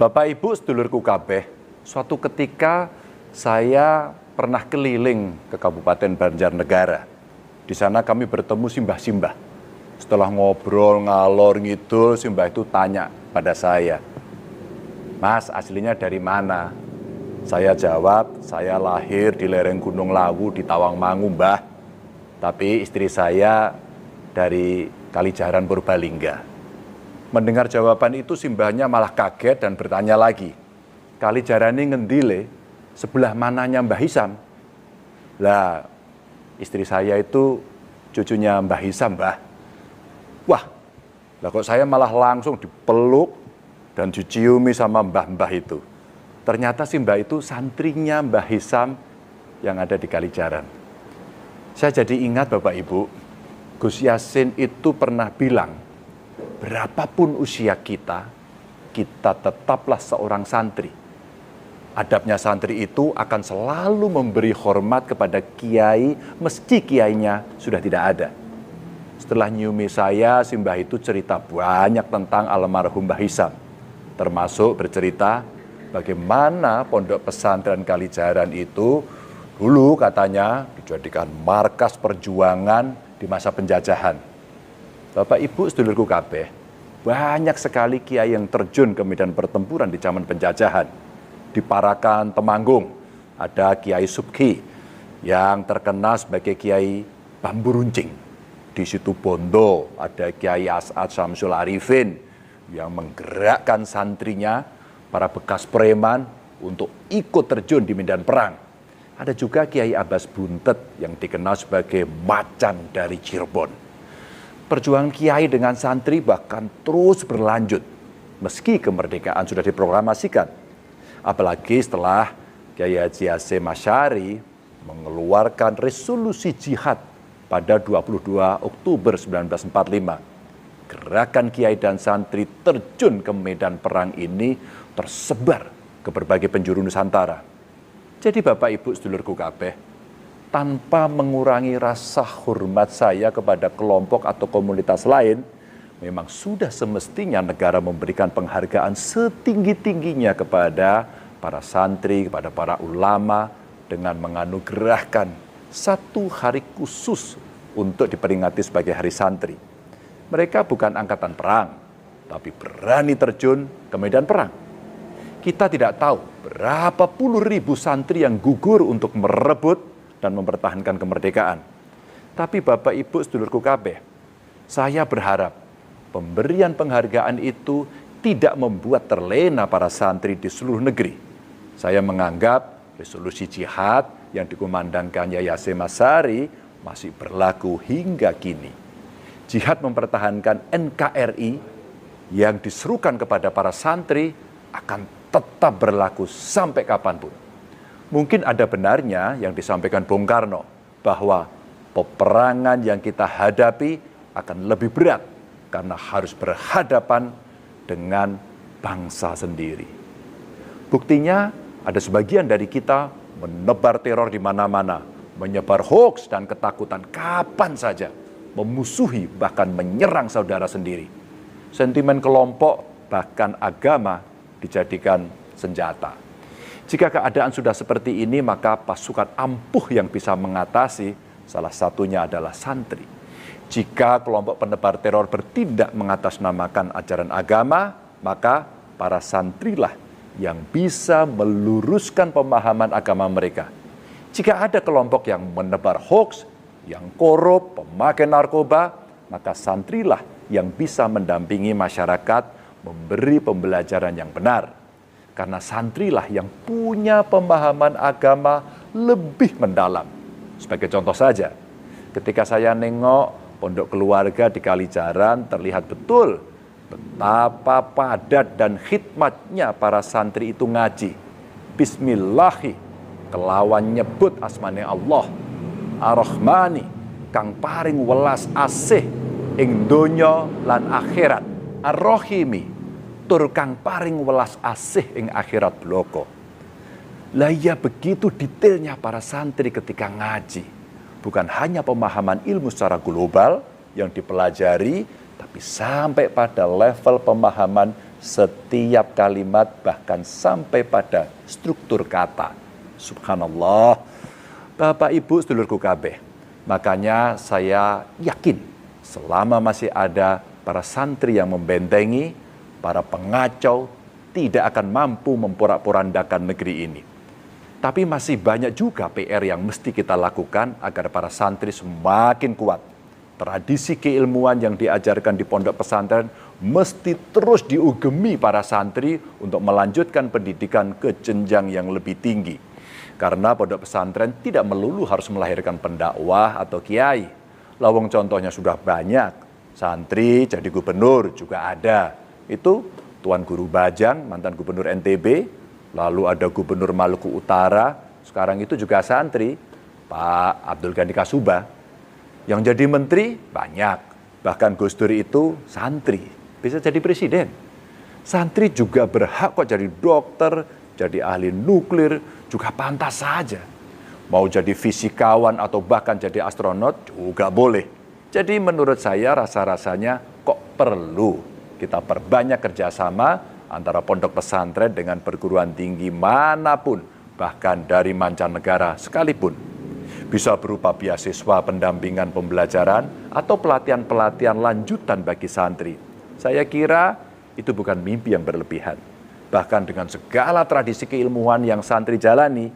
Bapak Ibu sedulurku kabeh, suatu ketika saya pernah keliling ke Kabupaten Banjarnegara. Di sana kami bertemu simbah-simbah. Setelah ngobrol ngalor ngidul, simbah itu tanya pada saya, "Mas, aslinya dari mana?" Saya jawab, "Saya lahir di lereng Gunung Lawu di Tawangmangu, Mbah. Tapi istri saya dari Kalijaran Purbalingga." Mendengar jawaban itu simbahnya malah kaget dan bertanya lagi, "Kalijaran ini ngendile, sebelah mananya Mbah Hisam?" Lah, istri saya itu cucunya Mbah Hisam, Mbah. Wah, lah kok saya malah langsung dipeluk dan diciumi sama mbah-mbah itu. Ternyata si mbah itu santrinya Mbah Hisam yang ada di Kalijaran. Saya jadi ingat Bapak Ibu, Gus Yasin itu pernah bilang, berapapun usia kita, kita tetaplah seorang santri. Adabnya santri itu akan selalu memberi hormat kepada kiai meski kiainya sudah tidak ada. Setelah nyumi saya, si mbah itu cerita banyak tentang almarhum Mbah Hisam. Termasuk bercerita bagaimana pondok pesantren Kalijaran itu dulu katanya dijadikan markas perjuangan di masa penjajahan. Bapak Ibu sedulurku kabeh, banyak sekali kiai yang terjun ke medan pertempuran di zaman penjajahan. Di Parakan, Temanggung, ada Kiai Subki yang terkenal sebagai Kiai Bambu Runcing. Di situ Bondo ada Kiai As'ad Syamsul Arifin yang menggerakkan santrinya, para bekas preman, untuk ikut terjun di medan perang. Ada juga Kiai Abbas Buntet yang dikenal sebagai macan dari Cirebon. Perjuangan kiai dengan santri bahkan terus berlanjut meski kemerdekaan sudah diproklamasikan. Apalagi setelah Kiai Haji Hasyim Asy'ari mengeluarkan resolusi jihad pada 22 Oktober 1945. Gerakan kiai dan santri terjun ke medan perang ini tersebar ke berbagai penjuru Nusantara. Jadi Bapak Ibu sedulurku kabeh, tanpa mengurangi rasa hormat saya kepada kelompok atau komunitas lain, memang sudah semestinya negara memberikan penghargaan setinggi-tingginya kepada para santri, kepada para ulama, dengan menganugerahkan satu hari khusus untuk diperingati sebagai Hari Santri. Mereka bukan angkatan perang, tapi berani terjun ke medan perang. Kita tidak tahu berapa puluh ribu santri yang gugur untuk merebut dan mempertahankan kemerdekaan. Tapi Bapak Ibu sedulurku kabeh, saya berharap pemberian penghargaan itu tidak membuat terlena para santri di seluruh negeri. Saya menganggap resolusi jihad yang dikumandangkan Kiai Hasyim Asy'ari masih berlaku hingga kini. Jihad mempertahankan NKRI yang diserukan kepada para santri akan tetap berlaku sampai kapanpun. Mungkin ada benarnya yang disampaikan Bung Karno, bahwa peperangan yang kita hadapi akan lebih berat karena harus berhadapan dengan bangsa sendiri. Buktinya ada sebagian dari kita menebar teror di mana-mana, menyebar hoaks dan ketakutan kapan saja, memusuhi bahkan menyerang saudara sendiri. Sentimen kelompok bahkan agama dijadikan senjata. Jika keadaan sudah seperti ini, maka pasukan ampuh yang bisa mengatasi salah satunya adalah santri. Jika kelompok penebar teror bertindak mengatasnamakan ajaran agama, maka para santrilah yang bisa meluruskan pemahaman agama mereka. Jika ada kelompok yang menebar hoaks, yang korup, pemakai narkoba, maka santrilah yang bisa mendampingi masyarakat, memberi pembelajaran yang benar. Karena santrilah yang punya pemahaman agama lebih mendalam. Sebagai contoh saja, ketika saya nengok pondok keluarga di Kalijaran, terlihat betul betapa padat dan khidmatnya para santri itu ngaji. Bismillahi, kelawan nyebut asmane Allah, Ar-Rahmani, kang paring welas asih ing donya lan akhirat, Ar-Rahimi, tur kang paring welas asih ing akhirat bloko. Lah ya, begitu detailnya para santri ketika ngaji. Bukan hanya pemahaman ilmu secara global yang dipelajari, tapi sampai pada level pemahaman setiap kalimat bahkan sampai pada struktur kata. Subhanallah. Bapak Ibu sedulurku kabeh. Makanya saya yakin selama masih ada para santri yang membentengi, para pengacau tidak akan mampu memporak-porandakan negeri ini. Tapi masih banyak juga PR yang mesti kita lakukan agar para santri semakin kuat. Tradisi keilmuan yang diajarkan di pondok pesantren mesti terus diugemi para santri untuk melanjutkan pendidikan ke jenjang yang lebih tinggi. Karena pondok pesantren tidak melulu harus melahirkan pendakwah atau kiai. Lawang contohnya sudah banyak. Santri jadi gubernur juga ada. Itu Tuan Guru Bajang, mantan gubernur NTB, lalu ada gubernur Maluku Utara, sekarang itu juga santri, Pak Abdul Ghani Kasubah. Yang jadi menteri banyak, bahkan Gus Dur itu santri, bisa jadi presiden. Santri juga berhak kok jadi dokter, jadi ahli nuklir, juga pantas saja. Mau jadi fisikawan atau bahkan jadi astronot juga boleh. Jadi menurut saya rasa-rasanya kok perlu kita perbanyak kerjasama antara pondok pesantren dengan perguruan tinggi manapun, bahkan dari mancanegara sekalipun. Bisa berupa beasiswa pendampingan pembelajaran atau pelatihan-pelatihan lanjutan bagi santri. Saya kira itu bukan mimpi yang berlebihan. Bahkan dengan segala tradisi keilmuan yang santri jalani,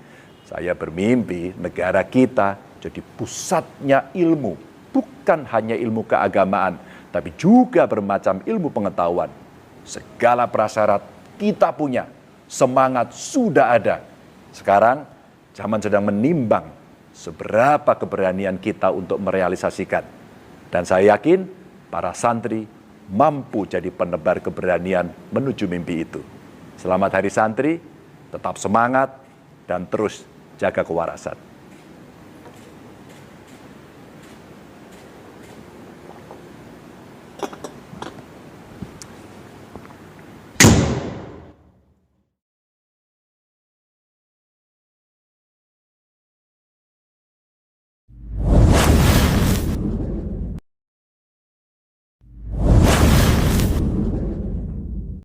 saya bermimpi negara kita jadi pusatnya ilmu, bukan hanya ilmu keagamaan, tapi juga bermacam ilmu pengetahuan. Segala prasyarat kita punya, semangat sudah ada. Sekarang zaman sedang menimbang seberapa keberanian kita untuk merealisasikan. Dan saya yakin para santri mampu jadi penebar keberanian menuju mimpi itu. Selamat Hari Santri, tetap semangat dan terus jaga kewarasan.